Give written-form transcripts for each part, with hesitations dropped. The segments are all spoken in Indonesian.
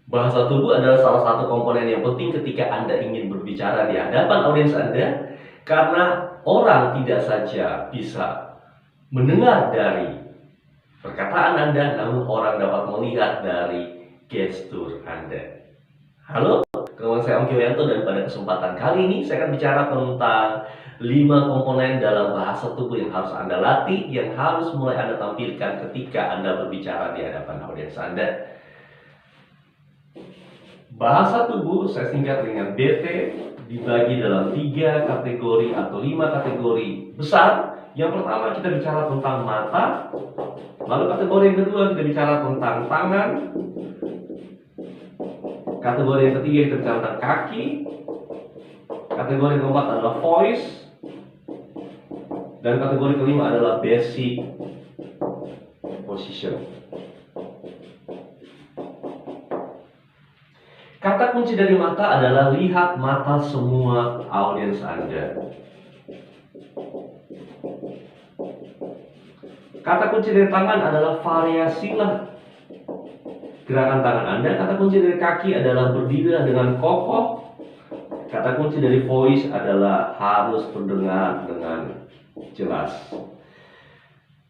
Bahasa tubuh adalah salah satu komponen yang penting ketika Anda ingin berbicara di hadapan audiens Anda, karena orang tidak saja bisa mendengar dari perkataan Anda, namun orang dapat melihat dari gestur Anda. Halo, kenalkan saya Om Kyoyanto, dan pada kesempatan kali ini saya akan bicara tentang 5 komponen dalam bahasa tubuh yang harus Anda latih, yang harus mulai Anda tampilkan ketika Anda berbicara di hadapan audiens Anda. Bahasa tubuh saya singkat dengan BT, dibagi dalam 3 kategori atau 5 kategori besar. Yang pertama kita bicara tentang mata, lalu kategori yang kedua kita bicara tentang tangan, kategori yang ketiga kita bicara tentang kaki, kategori yang keempat adalah voice, dan kategori kelima adalah basic position. Kata kunci dari mata adalah lihat mata semua audiens Anda. Kata kunci dari tangan adalah variasilah gerakan tangan Anda. Kata kunci dari kaki adalah berdiri dengan kokoh. Kata kunci dari voice adalah harus terdengar dengan jelas.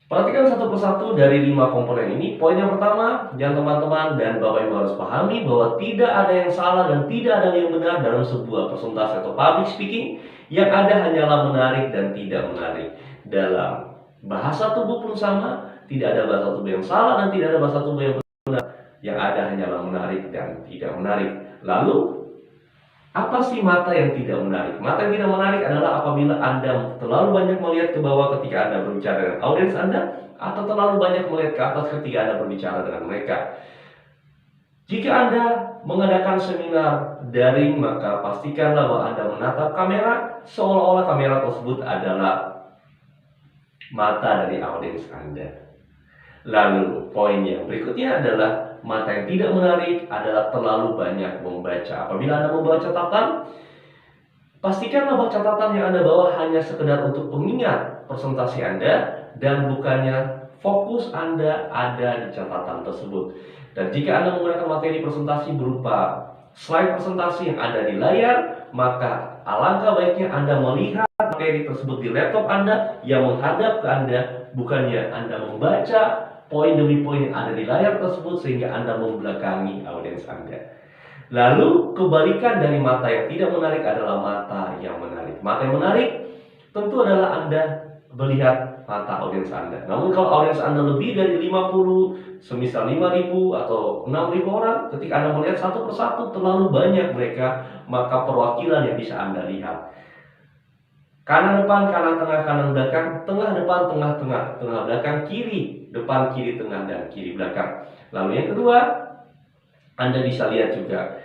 Perhatikan satu persatu dari 5 komponen ini. Poin yang pertama, yang teman-teman dan Bapak Ibu harus pahami bahwa tidak ada yang salah dan tidak ada yang benar dalam sebuah presentasi atau public speaking. Yang ada hanyalah menarik dan tidak menarik. Dalam bahasa tubuh pun sama, tidak ada bahasa tubuh yang salah dan tidak ada bahasa tubuh yang benar. Yang ada hanyalah menarik dan tidak menarik. Lalu, apa sih mata yang tidak menarik? Mata yang tidak menarik adalah apabila Anda terlalu banyak melihat ke bawah ketika Anda berbicara dengan audiens Anda, atau terlalu banyak melihat ke atas ketika Anda berbicara dengan mereka. Jika Anda mengadakan seminar daring, maka pastikanlah bahwa Anda menatap kamera seolah-olah kamera tersebut adalah mata dari audiens Anda. Lalu poin yang berikutnya adalah mata yang tidak menarik adalah terlalu banyak membaca. Apabila Anda membawa catatan, pastikanlah bahwa catatan yang Anda bawa hanya sekedar untuk pengingat presentasi Anda dan bukannya fokus Anda ada di catatan tersebut. Dan jika Anda menggunakan materi presentasi berupa slide presentasi yang ada di layar, maka alangkah baiknya Anda melihat materi tersebut di laptop Anda yang menghadap ke Anda, bukannya Anda membaca poin demi poin yang ada di layar tersebut sehingga Anda membelakangi audiens Anda. Lalu kebalikan dari mata yang tidak menarik adalah mata yang menarik. Mata yang menarik tentu adalah Anda melihat mata audiens Anda. Namun kalau audiens Anda lebih dari 50, semisal 5.000 atau 6.000 orang, ketika Anda melihat satu persatu terlalu banyak mereka, maka perwakilan yang bisa Anda lihat. Kanan depan, kanan tengah, kanan belakang, tengah depan, tengah tengah, tengah belakang, kiri depan, kiri tengah, dan kiri belakang. Lalu yang kedua, Anda bisa lihat juga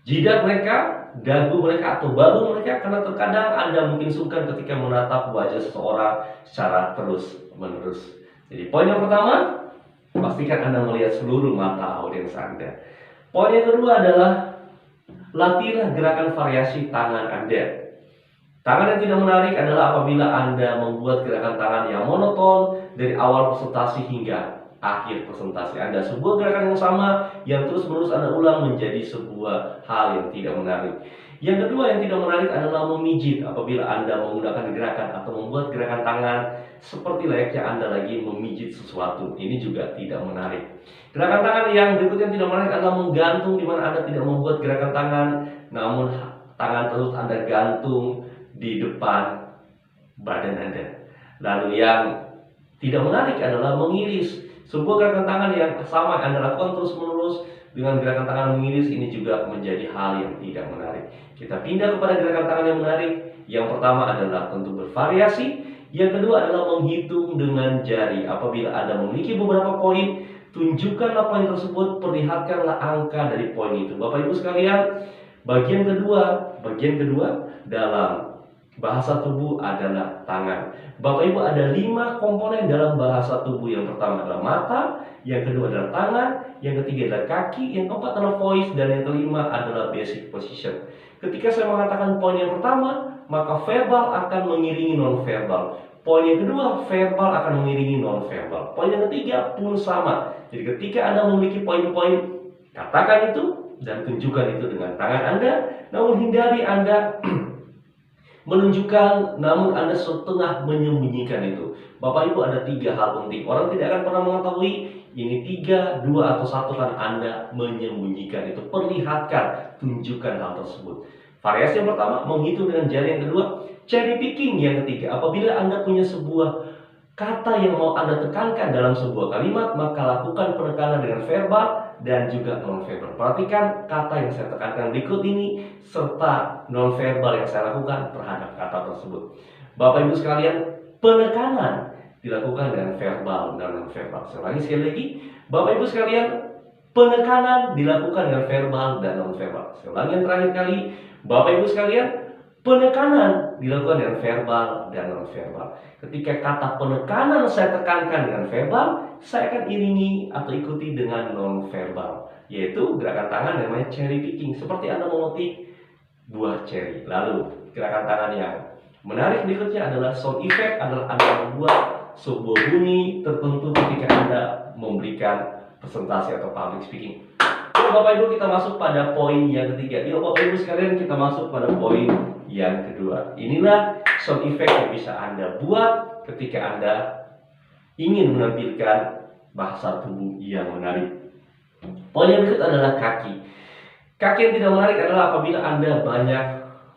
jidat mereka, dagu mereka, atau bahu mereka, karena terkadang Anda mungkin sungkan ketika menatap wajah seseorang secara terus-menerus. Jadi poin yang pertama, pastikan Anda melihat seluruh mata audiens Anda. Poin yang kedua adalah latihlah gerakan variasi tangan Anda. Tangan yang tidak menarik adalah apabila Anda membuat gerakan tangan yang monoton dari awal presentasi hingga akhir presentasi Anda. Sebuah gerakan yang sama yang terus-menerus Anda ulang menjadi sebuah hal yang tidak menarik. Yang kedua yang tidak menarik adalah memijit. Apabila Anda menggunakan gerakan atau membuat gerakan tangan seperti layaknya Anda lagi memijit sesuatu, ini juga tidak menarik. Gerakan tangan yang berikutnya tidak menarik adalah menggantung, di mana Anda tidak membuat gerakan tangan, namun tangan terus Anda gantung di depan badan Anda. Lalu yang tidak menarik adalah mengiris. Sebuah gerakan tangan yang sama yang Anda lakukan terus-menerus dengan gerakan tangan mengiris, ini juga menjadi hal yang tidak menarik. Kita pindah kepada gerakan tangan yang menarik. Yang pertama adalah tentu bervariasi. Yang kedua adalah menghitung dengan jari. Apabila Anda memiliki beberapa poin, tunjukkanlah poin tersebut, perlihatkanlah angka dari poin itu. Bapak Ibu sekalian, bagian kedua dalam bahasa tubuh adalah tangan. Bapak Ibu, ada 5 komponen dalam bahasa tubuh. Yang pertama adalah mata, yang kedua adalah tangan, yang ketiga adalah kaki, yang keempat adalah voice, dan yang kelima adalah basic position. Ketika saya mengatakan poin yang pertama, maka verbal akan mengiringi non-verbal. Poin yang kedua, verbal akan mengiringi non-verbal. Poin yang ketiga pun sama. Jadi ketika Anda memiliki poin-poin Katakan itu dan tunjukkan itu dengan tangan Anda, namun hindari Anda menunjukkan, namun Anda setengah menyembunyikan itu. Bapak Ibu, ada 3 hal penting. Orang tidak akan pernah mengetahui ini 3, 2, atau 1 kan Anda menyembunyikan itu. Perlihatkan, tunjukkan hal tersebut. Variasi yang pertama, menghitung dengan jari. Yang kedua, cherry picking. Yang ketiga, apabila Anda punya sebuah kata yang mau Anda tekankan dalam sebuah kalimat, maka lakukan penekanan dengan verbal dan juga non-verbal. Perhatikan kata yang saya tekankan berikut ini serta non-verbal yang saya lakukan terhadap kata tersebut. Bapak Ibu sekalian, penekanan dilakukan dengan verbal dan non-verbal. Saya ulangi sekali lagi, Bapak Ibu sekalian, penekanan dilakukan dengan verbal dan non-verbal. Saya ulangi yang terakhir kali, Bapak Ibu sekalian, penekanan dilakukan dengan verbal dan non-verbal. Ketika kata penekanan saya tekankan dengan verbal, saya akan iringi atau ikuti dengan non-verbal, yaitu gerakan tangan namanya cherry picking, seperti Anda memetik buah cherry. Lalu gerakan tangan yang menarik berikutnya adalah sound effect, adalah Anda membuat sebuah bunyi tertentu ketika Anda memberikan presentasi atau public speaking. Yuk Bapak Ibu, kita masuk pada poin yang ketiga. Yuk Bapak Ibu sekalian, kita masuk pada poin yang kedua. Inilah sound effect yang bisa Anda buat ketika Anda ingin menampilkan bahasa tubuh yang menarik. Poin yang berikut adalah kaki. Kaki yang tidak menarik adalah apabila Anda banyak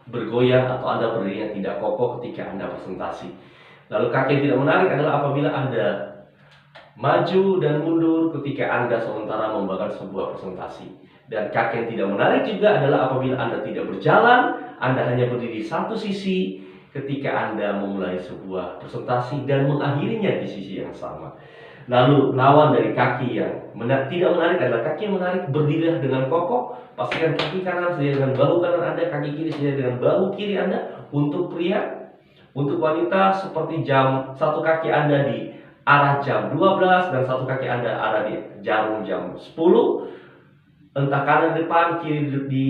bergoyang atau Anda berdiri yang tidak kokoh ketika Anda presentasi. Lalu kaki yang tidak menarik adalah apabila Anda maju dan mundur ketika Anda sementara membawakan sebuah presentasi. Dan kaki yang tidak menarik juga adalah apabila Anda tidak berjalan, Anda hanya berdiri di satu sisi ketika Anda memulai sebuah presentasi dan mengakhirinya di sisi yang sama. Lalu lawan dari kaki yang tidak menarik adalah kaki yang menarik. Berdirilah dengan kokoh, pastikan kaki kanan sejajar dengan bahu kanan Anda, kaki kiri sejajar dengan bahu kiri Anda. Untuk pria, untuk wanita seperti satu kaki Anda di arah jam 12 dan satu kaki Anda arah di jarum jam 10. Entah kanan depan, kiri di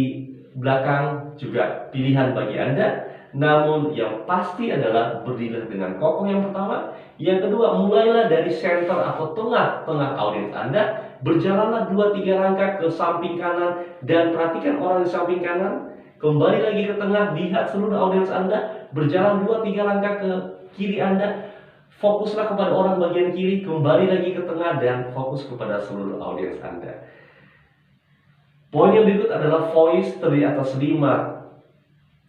belakang juga pilihan bagi Anda. Namun yang pasti adalah berdirilah dengan kokoh yang pertama. Yang kedua, mulailah dari center atau tengah audiens Anda. Berjalanlah 2-3 langkah ke samping kanan dan perhatikan orang di samping kanan. Kembali lagi ke tengah, lihat seluruh audiens Anda. Berjalan 2-3 langkah ke kiri Anda. Fokuslah kepada orang bagian kiri, kembali lagi ke tengah dan fokus kepada seluruh audiens Anda. Poin yang berikut adalah voice, terdiri atas 5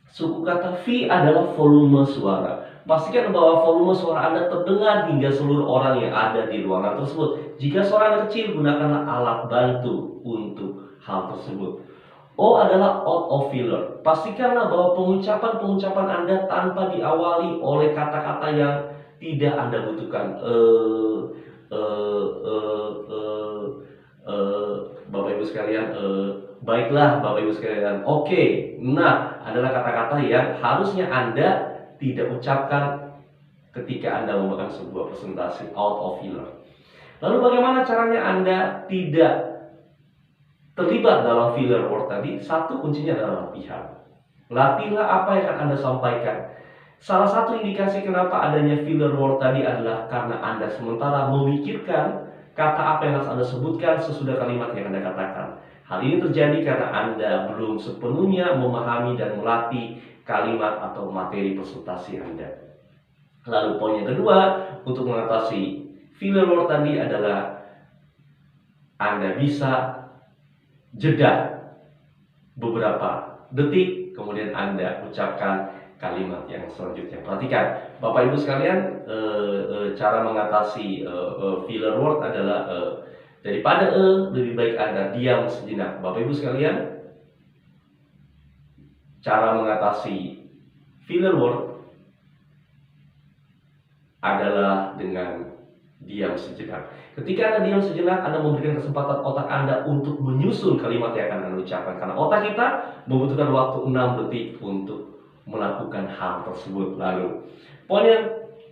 suku kata. V adalah volume suara. Pastikan bahwa volume suara Anda terdengar hingga seluruh orang yang ada di ruangan tersebut. Jika suara Anda kecil, gunakanlah alat bantu untuk hal tersebut. O adalah out of filler. Pastikanlah bahwa pengucapan Anda tanpa diawali oleh kata-kata yang tidak Anda butuhkan. Bapak Ibu sekalian, baiklah Bapak Ibu sekalian, oke. Nah, adalah kata-kata yang harusnya Anda tidak ucapkan ketika Anda membawakan sebuah presentasi, out of filler. Lalu bagaimana caranya Anda tidak terlibat dalam filler word tadi? Satu, kuncinya adalah latihan. Latihlah apa yang akan Anda sampaikan. Salah satu indikasi kenapa adanya filler word tadi adalah karena Anda sementara memikirkan kata apa yang harus Anda sebutkan sesudah kalimat yang Anda katakan. Hal ini terjadi karena Anda belum sepenuhnya memahami dan melatih kalimat atau materi presentasi Anda. Lalu poin yang kedua untuk mengatasi filler word tadi adalah Anda bisa jeda beberapa detik, kemudian Anda ucapkan kalimat yang selanjutnya. Perhatikan Bapak Ibu sekalian, cara mengatasi filler word adalah daripada lebih baik Anda diam sejenak. Bapak Ibu sekalian, cara mengatasi filler word adalah dengan diam sejenak. Ketika Anda diam sejenak, Anda memberikan kesempatan otak Anda untuk menyusun kalimat yang akan Anda ucapkan. Karena otak kita membutuhkan waktu 6 detik untuk melakukan hal tersebut. Lalu poin yang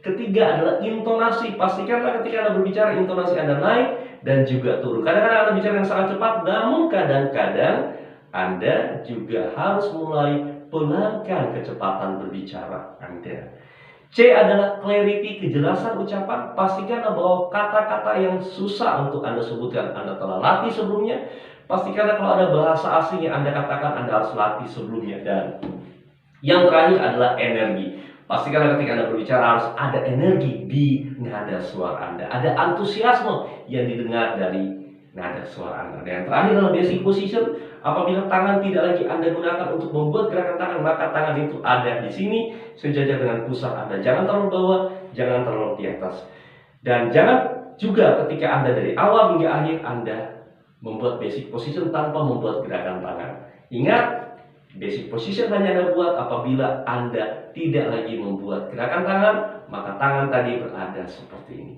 ketiga adalah intonasi. Pastikanlah ketika Anda berbicara, intonasi Anda naik dan juga turun. Kadang-kadang Anda bicara yang sangat cepat, namun kadang-kadang Anda juga harus mulai pelankan kecepatan berbicara Anda. C adalah clarity, kejelasan ucapan. Pastikanlah bahwa kata-kata yang susah untuk Anda sebutkan Anda telah latih sebelumnya. Pastikan kalau ada bahasa asing yang Anda katakan, Anda harus latih sebelumnya. Dan yang terakhir adalah energi. Pastikan ketika Anda berbicara harus ada energi di nada suara Anda. Ada antusiasme yang didengar dari nada suara Anda. Dan yang terakhir adalah basic position. Apabila tangan tidak lagi Anda gunakan untuk membuat gerakan tangan, maka tangan itu ada di sini sejajar dengan pusat Anda. Jangan terlalu bawah, jangan terlalu di atas. Dan jangan juga ketika Anda dari awal hingga akhir Anda membuat basic position tanpa membuat gerakan tangan. Ingat, basic position hanya Anda buat apabila Anda tidak lagi membuat gerakan tangan, maka tangan tadi berada seperti ini.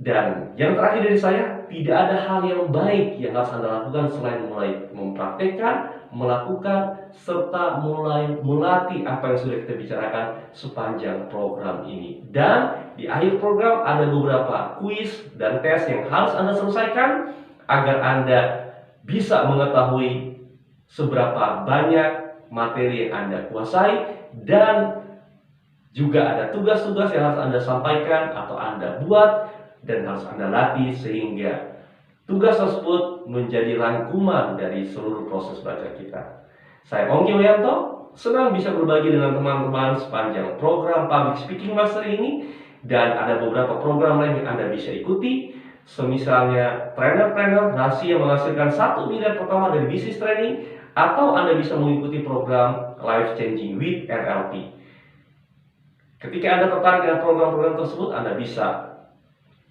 Dan yang terakhir dari saya, tidak ada hal yang baik yang harus Anda lakukan selain mulai mempraktekkan, melakukan, serta mulai melatih apa yang sudah kita bicarakan sepanjang program ini. Dan di akhir program ada beberapa kuis dan tes yang harus Anda selesaikan agar Anda bisa mengetahui seberapa banyak materi yang Anda kuasai, dan juga ada tugas-tugas yang harus Anda sampaikan atau Anda buat dan harus Anda latih sehingga tugas tersebut menjadi rangkuman dari seluruh proses belajar kita. Saya Ongki Wianto, senang bisa berbagi dengan teman-teman sepanjang program Public Speaking Master ini, dan ada beberapa program lain yang Anda bisa ikuti, semisalnya trainer-trainer rahasia menghasilkan 1 miliar pertama dari bisnis training, atau Anda bisa mengikuti program Life Changing with NLP. Ketika Anda tertarik dengan program-program tersebut, Anda bisa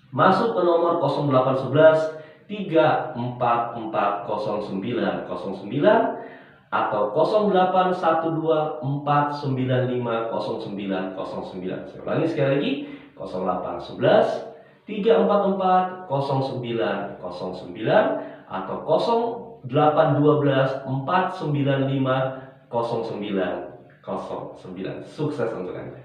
masuk ke nomor 0811 3440909 atau 0812 495 0909. Saya ulangi sekali lagi, 0811 344 0909 atau 0812 495 0909. Sukses untuk Anda.